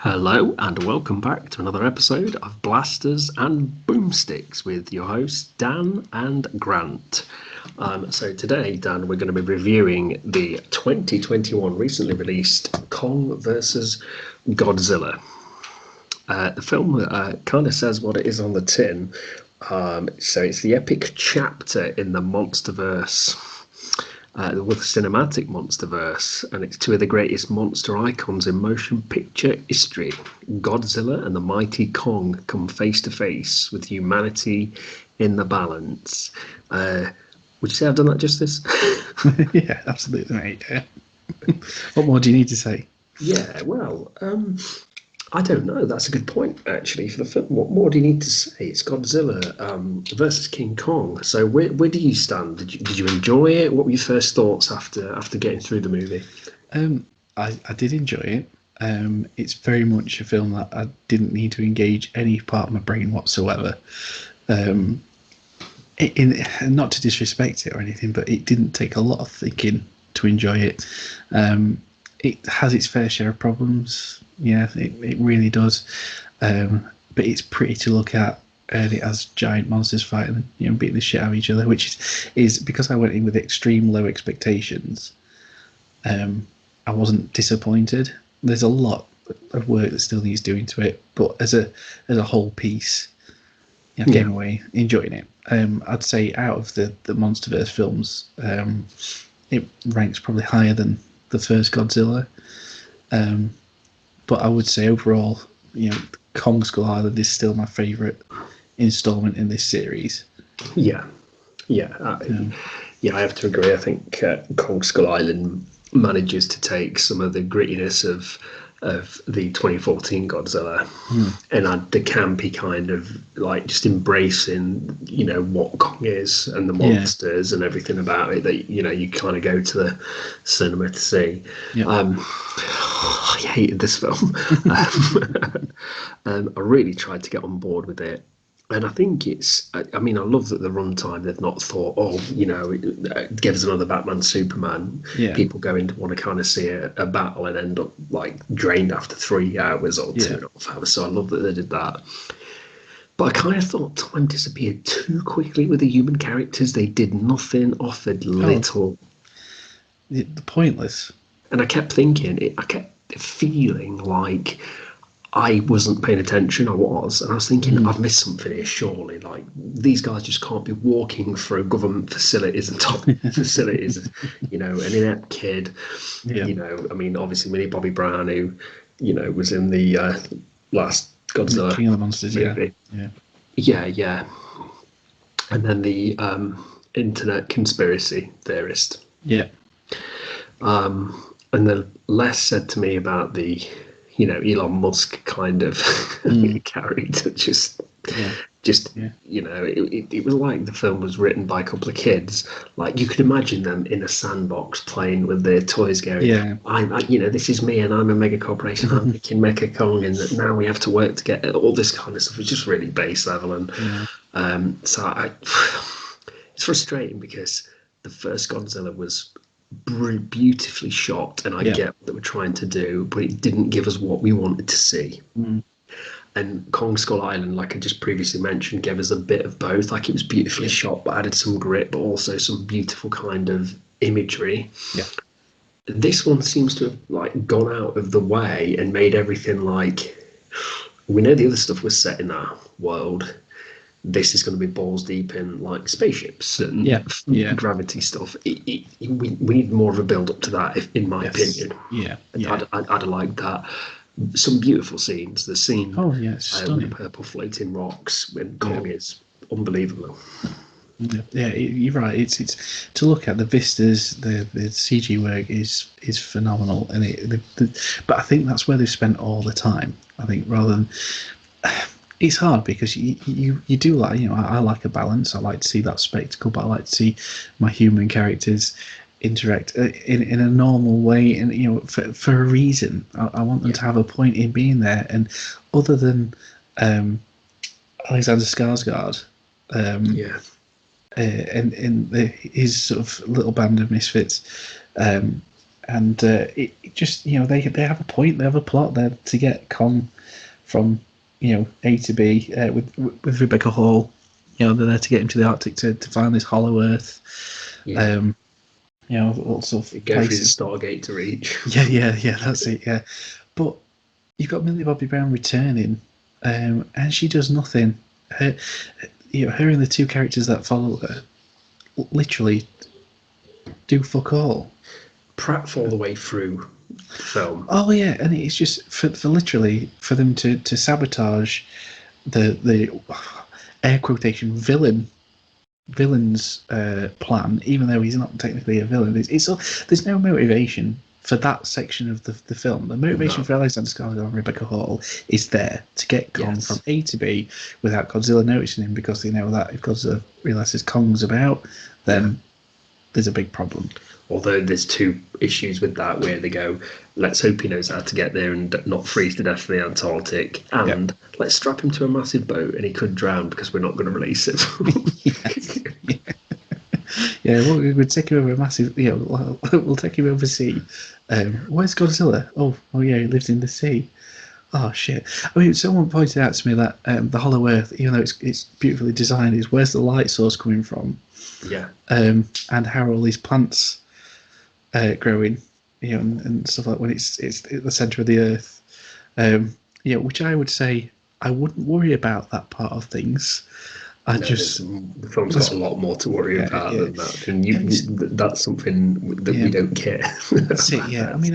Hello and welcome back to another episode of Blasters and Boomsticks with your hosts Dan and Grant. So today, Dan, we're going to be reviewing the 2021 recently released Kong vs. Godzilla. The film kind of says what it is on the tin. So it's the epic chapter in the MonsterVerse. With cinematic MonsterVerse, and it's two of the greatest monster icons in motion picture history. Godzilla and the mighty Kong come face to face with humanity in the balance. Would you say I've done that justice? Yeah, absolutely, mate. Yeah. What more do you need to say? Yeah, well, I don't know. That's a good point, actually, for the film. What more do you need to say? It's Godzilla versus King Kong. So where do you stand? Did you enjoy it? What were your first thoughts after getting through the movie? I did enjoy it. It's very much a film that I didn't need to engage any part of my brain whatsoever. Not to disrespect it or anything, but it didn't take a lot of thinking to enjoy it. It has its fair share of problems. Yeah, it really does. But it's pretty to look at. And it has giant monsters fighting, beating the shit out of each other, which is because I went in with extreme low expectations. I wasn't disappointed. There's a lot of work that still needs doing to it, but as a whole piece, I came away enjoying it. I'd say out of the MonsterVerse films, it ranks probably higher than the first Godzilla. But I would say overall, Kong Skull Island is still my favourite installment in this series. Yeah, I have to agree. I think Kong Skull Island manages to take some of the grittiness of the 2014 Godzilla and add the campy kind of like just embracing what Kong is and the monsters and everything about it that you kind of go to the cinema to see. I hated this film. I really tried to get on board with it. And I think I love that the runtime, they've not thought, give us another Batman, Superman. Yeah. People going to want to kind of see a battle and end up like drained after 3 hours or 2.5 hours. So I love that they did that. But I kind of thought time disappeared too quickly with the human characters. They did nothing, offered little. The pointless. And I kept thinking, I kept feeling like I wasn't paying attention. I was thinking, I've missed something here, surely. Like, these guys just can't be walking through government facilities and top facilities, an inept kid. Obviously, Millie Bobby Brown, who, was in the last Godzilla King of the Monsters, movie. Yeah. And then the internet conspiracy theorist. Yeah. And then Les said to me about the Elon Musk kind of character. It was like the film was written by a couple of kids. Like, you could imagine them in a sandbox playing with their toys, going, this is me and I'm a mega corporation. I'm making Mecha Kong, and now we have to work to get all this kind of stuff. It's just really base level, and it's frustrating because the first Godzilla was beautifully shot, and I get what they were trying to do, but it didn't give us what we wanted to see. And Kong Skull Island, like I just previously mentioned, gave us a bit of both. Like, it was beautifully shot, but added some grit, but also some beautiful kind of imagery. This one seems to have like gone out of the way and made everything like, we know the other stuff was set in that world. This is going to be balls deep in like spaceships and gravity stuff. We need more of a build up to that, in my opinion. I'd have liked that. Some beautiful scenes. The scene with the purple floating rocks when Kong is unbelievable. Yeah, you're right. It's to look at the vistas, the CG work is phenomenal, and but I think that's where they've spent all the time. I think rather than. It's hard because you do like, I like a balance. I like to see that spectacle, but I like to see my human characters interact in a normal way, and for a reason. I want them to have a point in being there, and other than Alexander Skarsgård, and his sort of little band of misfits, and it just they have a point, they have a plot there to get Kong from A to B with Rebecca Hall. They're there to get him to the Arctic to find this Hollow Earth. Yeah. All sort of Go through the places. Stargate to reach. Yeah, that's it. Yeah, but you've got Millie Bobby Brown returning, and she does nothing. Her and the two characters that follow her literally do fuck all. Pratfall the way through the film. Oh yeah, and it's just for literally for them to sabotage the air quotation villain's plan, even though he's not technically a villain. There's no motivation for that section of the film. The motivation for Alexander Skarsgård and Rebecca Hall is there to get Kong from A to B without Godzilla noticing him, because they know that if Godzilla realizes Kong's about, then there's a big problem. Although there's two issues with that, where they go, let's hope he knows how to get there and not freeze to death in the Antarctic, and let's strap him to a massive boat and he could drown because we're not going to release him. We'll take him over a massive. We'll take him overseas. Where's Godzilla? Oh yeah, he lives in the sea. Oh shit! I mean, someone pointed out to me that the Hollow Earth, even though it's beautifully designed, is where's the light source coming from? Yeah. And how are all these plants growing? And stuff like when it's at the center of the Earth. Which I would say I wouldn't worry about that part of things. The film's got a lot more to worry about than that, and that's something that we don't care. That's it. Yeah, I mean,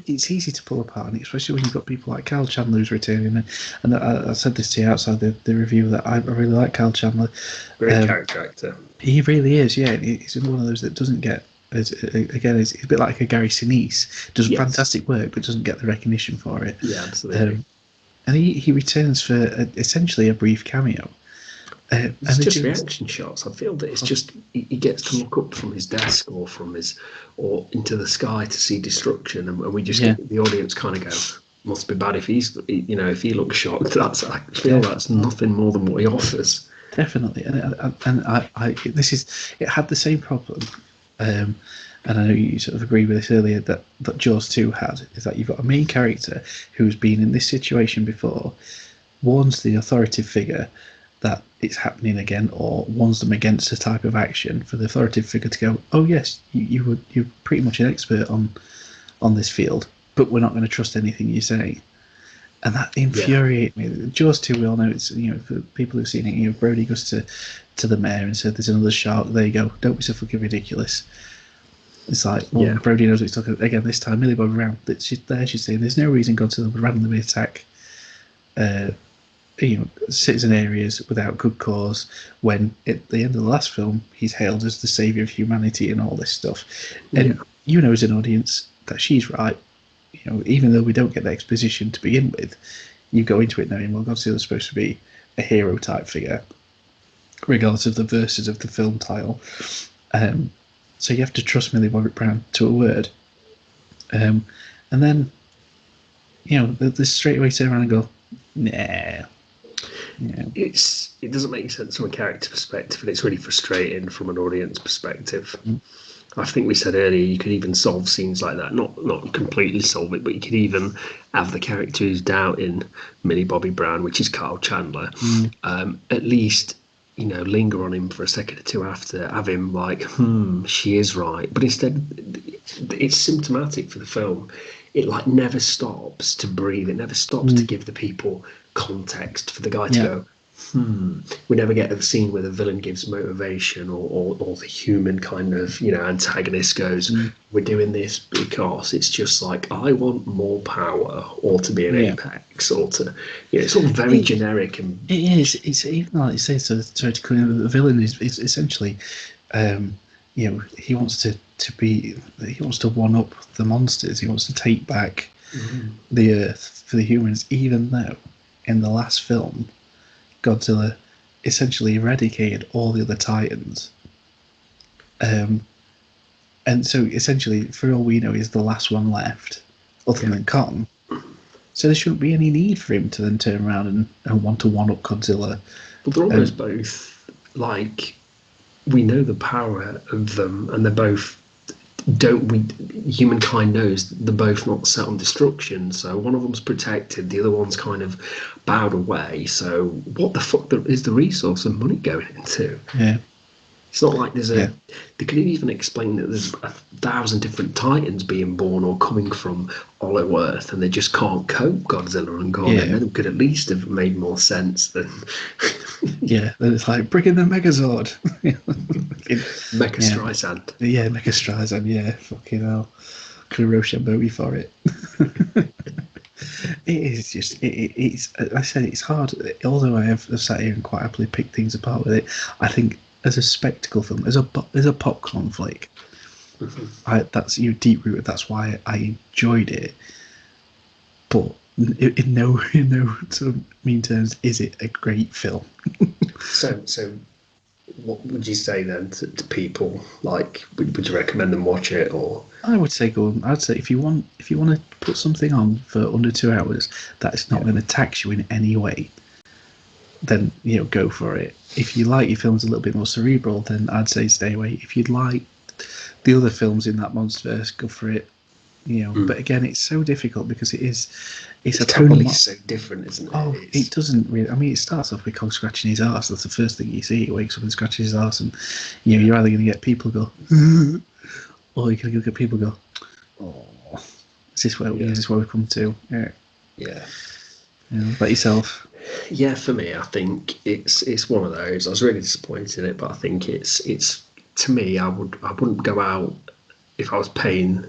it's easy to pull apart, and especially when you've got people like Kyle Chandler who's returning. And I said this to you outside the review that I really like Kyle Chandler. Great character actor. He really is. Yeah, he's one of those that doesn't get. Again, it's a bit like a Gary Sinise. Does fantastic work, but doesn't get the recognition for it. Yeah, absolutely. And he returns for essentially a brief cameo. It's just reaction shots. I feel that it's just he gets to look up from his desk or into the sky to see destruction, and we just get the audience kind of go, must be bad if if he looks shocked. I feel that's nothing more than what he offers. Definitely, and it had the same problem, and I know you sort of agreed with this earlier that Jaws 2 had, is that you've got a main character who's been in this situation before, warns the authoritative figure that it's happening again, or warns them against a type of action, for the authoritative figure to go, oh yes, you're pretty much an expert on this field, but we're not going to trust anything you say. And that infuriated me. Jaws 2, we all know, it's for people who've seen it, Brody goes to the mayor and said, there's another shark, there you go, don't be so fucking ridiculous. It's like, Brody knows what he's talking about. Again, this time, Millie Bobby Brown, she's saying there's no reason Godzilla would randomly attack citizen areas without good cause, when at the end of the last film he's hailed as the saviour of humanity and all this stuff. And as an audience that she's right. Even though we don't get the exposition to begin with, you go into it knowing, well, Godzilla's supposed to be a hero type figure, regardless of the verses of the film title. So you have to trust Millie Bobby Brown to a word. And then, they straight away turn around and go, nah. Yeah. It doesn't make sense from a character perspective, and it's really frustrating from an audience perspective. I think we said earlier you could even solve scenes like that, not completely solve it, but you could even have the character who's doubting Millie Bobby Brown, which is Kyle Chandler, at least linger on him for a second or two after, have him like, she is right. But instead, it's symptomatic for the film. It never stops to breathe. It never stops to give the people context for the guy to go, we never get a scene where the villain gives motivation or the human kind of antagonist goes, we're doing this because it's just like, I want more power, or to be an apex, or to it's all very generic. And it is. It's even like you say, so the villain is essentially he wants to one up the monsters. He wants to take back the Earth for the humans, even though in the last film Godzilla essentially eradicated all the other Titans. And so essentially, for all we know, he's the last one left, other than Kong. So there shouldn't be any need for him to then turn around and want to one-up Godzilla. But they're almost both, we know the power of them, and they're both don't we? Humankind knows they're both not set on destruction, so one of them's protected, the other one's kind of bowed away. So what the fuck is the resource and money going into? Yeah. It's not like there's a. Yeah. They could even explain that there's 1,000 different titans being born or coming from Hollow Earth, and they just can't cope. Godzilla and Kong, and then could at least have made more sense than. Yeah, then it's like bring in the Megazord. Mecha Streisand. Yeah, Mecha Streisand. Yeah, fucking hell. Could have Rochambeau for it. It is just it's. I said it's hard. Although I have sat here and quite happily picked things apart with it, I think as a spectacle film, as a popcorn flick, that's you deep rooted. That's why I enjoyed it. But in no sort of mean terms, is it a great film? So, what would you say then to people? Like, would you recommend them watch it, or? I would say go. I'd say if you want to put something on for under 2 hours that's not going to tax you in any way, then go for it. If you like your films a little bit more cerebral, then I'd say stay away. If you'd like the other films in that MonsterVerse, go for it. But again, it's so difficult because it's a totally so different, isn't it? Oh, it doesn't really. I mean, it starts off with Kong scratching his arse. That's the first thing you see. He wakes up and scratches his arse, and you're either going to get people go, or you're going to get people go, oh, is this where we've come to? Yeah. Like yourself. Yeah, for me, I think it's one of those. I was really disappointed in it, but I think it's to me, I wouldn't go out if I was paying.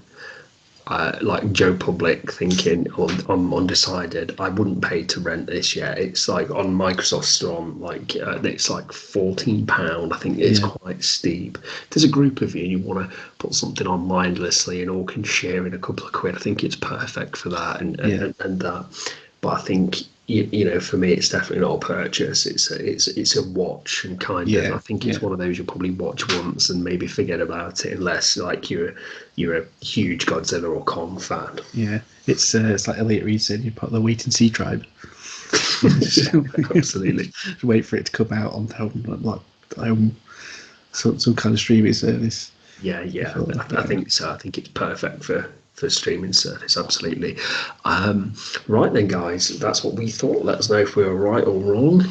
Like Joe Public thinking I'm undecided. I wouldn't pay to rent this yet. It's like on Microsoft Store, like it's like £14. I think it's quite steep. If there's a group of you and you want to put something on mindlessly and all can share in a couple of quid, I think it's perfect for that and that. But I think for me, it's definitely not a purchase. It's a watch and kind of. I think it's one of those you'll probably watch once and maybe forget about it, unless like you're a huge Godzilla or Kong fan. Yeah, it's like Elliot Reed said, you put the wait and see tribe. Absolutely. Wait for it to come out on home, some kind of streaming service. Yeah. I think so. I think it's perfect for streaming service, absolutely. Right then, guys, that's what we thought. Let us know if we were right or wrong.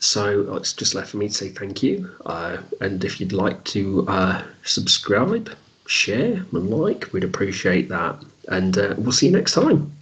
So it's just left for me to say thank you. And if you'd like to subscribe, share, and like, we'd appreciate that. And we'll see you next time.